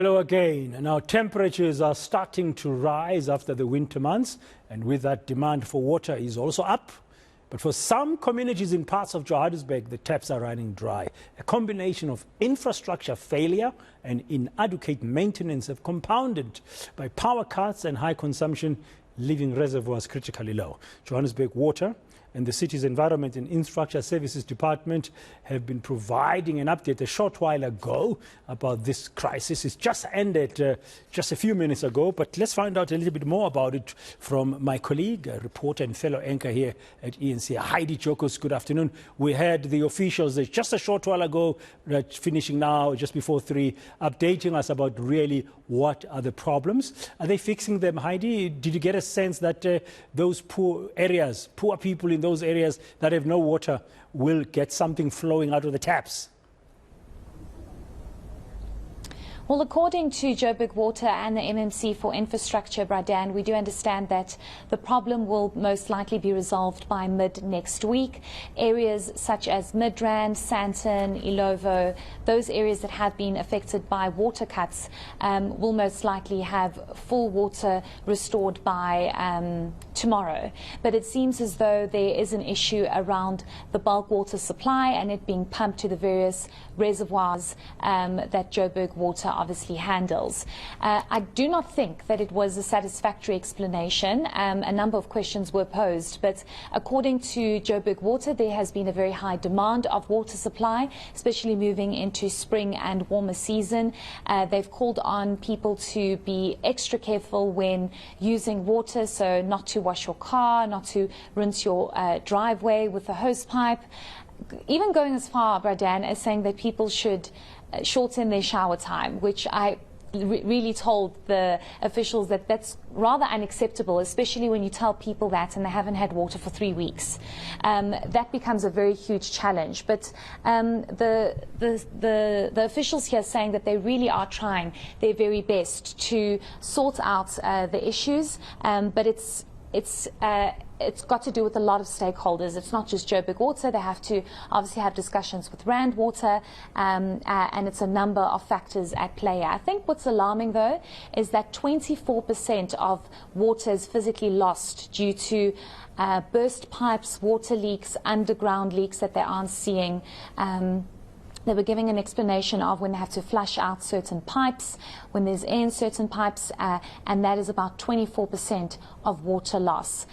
Hello again. Now, temperatures are starting to rise after the winter months, and with that, demand for water is also up. But for some communities in parts of Johannesburg, the taps are running dry. A combination of infrastructure failure and inadequate maintenance have compounded by power cuts and high consumption, leaving reservoirs critically low. Johannesburg Water and the city's Environment and Infrastructure Services Department have been providing an update a short while ago about this crisis. It's just ended just a few minutes ago, but let's find out a little bit more about it from my colleague, a reporter and fellow anchor here at eNCA, Heidi Giokos. Good afternoon. We had the officials just a short while ago, finishing now just before 3, updating us about really what are the problems. Are they fixing them, Heidi? Did you get a sense that those poor people in those areas that have no water will get something flowing out of the taps? Well, according to Joburg Water and the MMC for Infrastructure, Bradan, we do understand that the problem will most likely be resolved by mid next week. Areas such as Midrand, Sandton, Ilovo, those areas that have been affected by water cuts will most likely have full water restored by tomorrow. But it seems as though there is an issue around the bulk water supply and it being pumped to the various reservoirs that Joburg Water obviously handles. I do not think that it was a satisfactory explanation. A number of questions were posed, but according to Joburg Water, there has been a very high demand of water supply, especially moving into spring and warmer season. They've called on people to be extra careful when using water, so not to wash your car, not to rinse your driveway with a hose pipe. Even going as far, Bradan, as saying that people should shorten their shower time, which I really told the officials that that's rather unacceptable, especially when you tell people that and they haven't had water for 3 weeks. That becomes a very huge challenge. But the officials here are saying that they really are trying their very best to sort out the issues, but it's got to do with a lot of stakeholders. It's not just Joburg Water. They have to obviously have discussions with Rand Water, and it's a number of factors at play. I think what's alarming, though, is that 24% of water is physically lost due to burst pipes, water leaks, underground leaks that they aren't seeing. They were giving an explanation of when they have to flush out certain pipes, when there's air in certain pipes, and that is about 24% of water loss.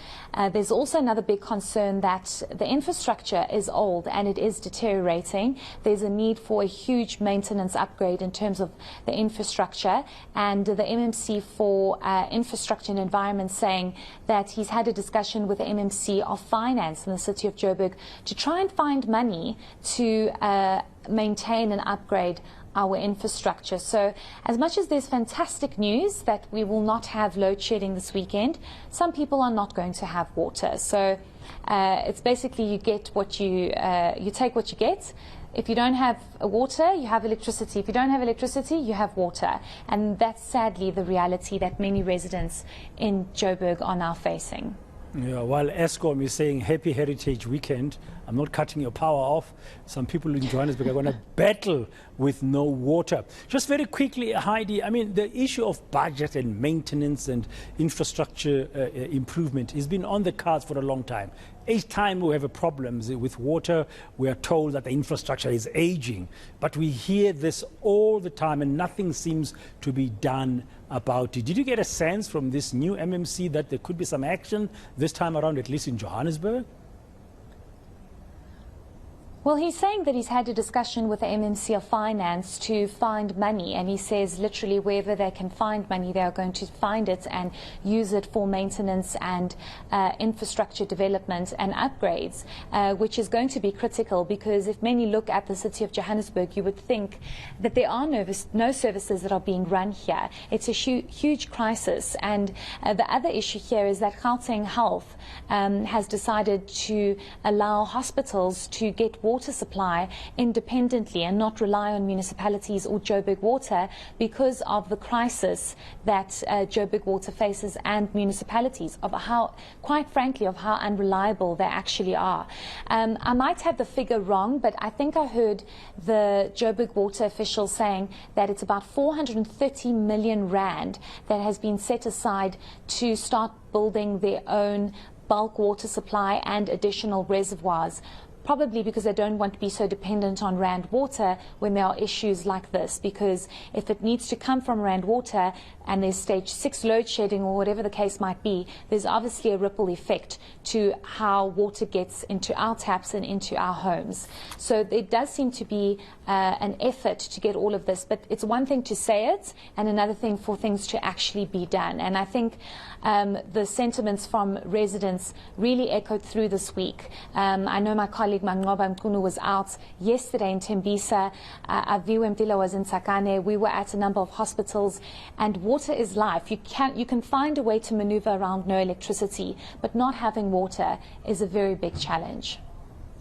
There's also another big concern that the infrastructure is old and it is deteriorating. There's a need for a huge maintenance upgrade in terms of the infrastructure, and the MMC for Infrastructure and Environment saying that he's had a discussion with the MMC of Finance in the city of Joburg to try and find money to maintain and upgrade our infrastructure. So as much as there's fantastic news that we will not have load shedding this weekend, some people are not going to have water. So it's basically you get what you take what you get. If you don't have water, you have electricity. If you don't have electricity, you have water. And that's sadly the reality that many residents in Joburg are now facing. Yeah, while Eskom is saying Happy Heritage Weekend, I'm not cutting your power off. Some people in Johannesburg are going to battle with no water. Just very quickly, Heidi, I mean, the issue of budget and maintenance and infrastructure improvement has been on the cards for a long time. Each time we have a problem with water, we are told that the infrastructure is aging. But we hear this all the time and nothing seems to be done about it. Did you get a sense from this new MMC that there could be some action this time around, at least in Johannesburg? Well, he's saying that he's had a discussion with the MMC of Finance to find money, and he says literally wherever they can find money, they are going to find it and use it for maintenance and infrastructure development and upgrades, which is going to be critical, because if many look at the city of Johannesburg, you would think that there are no services that are being run here. It's a huge crisis, and the other issue here is that Gauteng Health has decided to allow hospitals to get water water supply independently and not rely on municipalities or Joburg Water because of the crisis that Joburg Water faces and municipalities, of how, quite frankly, of how unreliable they actually are. I might have the figure wrong, but I think I heard the Joburg Water officials saying that it's about 430 million rand that has been set aside to start building their own bulk water supply and additional reservoirs, probably because they don't want to be so dependent on Rand Water when there are issues like this, because if it needs to come from Rand Water and there's stage 6 load shedding or whatever the case might be, there's obviously a ripple effect to how water gets into our taps and into our homes. So there does seem to be an effort to get all of this, but it's one thing to say it and another thing for things to actually be done. And I think the sentiments from residents really echoed through this week. I know my colleague Mangoba Mkunu was out yesterday in Tembisa. Aviwe Mtila was in Sakane. We were at a number of hospitals, and water is life. You can find a way to maneuver around no electricity, but not having water is a very big challenge.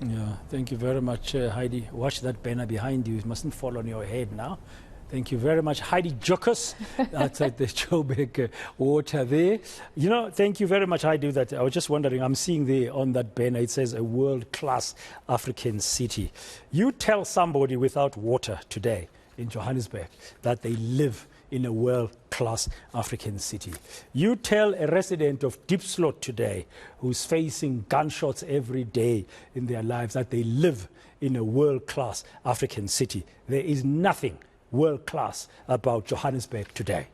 Yeah, thank you very much, Heidi. Watch that banner behind you. It mustn't fall on your head now. Thank you very much, Heidi Giokos, outside the Joburg Water there. You know, thank you very much, Heidi. That I was just wondering, I'm seeing there on that banner, it says a world-class African city. You tell somebody without water today in Johannesburg that they live in a world-class African city. You tell a resident of Diepsloot today who's facing gunshots every day in their lives that they live in a world-class African city. There is nothing world-class about Johannesburg today.